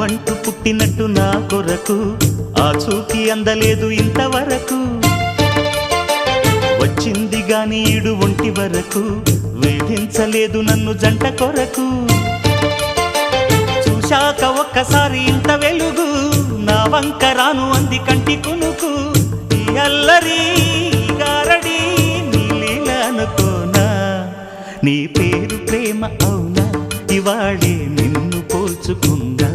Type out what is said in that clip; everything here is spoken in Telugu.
ప్రాణమంటూ పుట్టినట్టు నా కొరకు ఆ చూకి అందలేదు ఇంతవరకు వచ్చింది గాని ఈడు ఒంటి వరకు వేధించలేదు నన్ను జంట కొరకు చూశాక ఒక్కసారి ఇంత వెలుగు నా వంక రాను అంది కంటి కునుకు ఈ అల్లరి గారడి నీలీల అనుకోనా నీ పేరు ప్రేమ అవునా ఇవాళే నిన్ను పోల్చుకుందా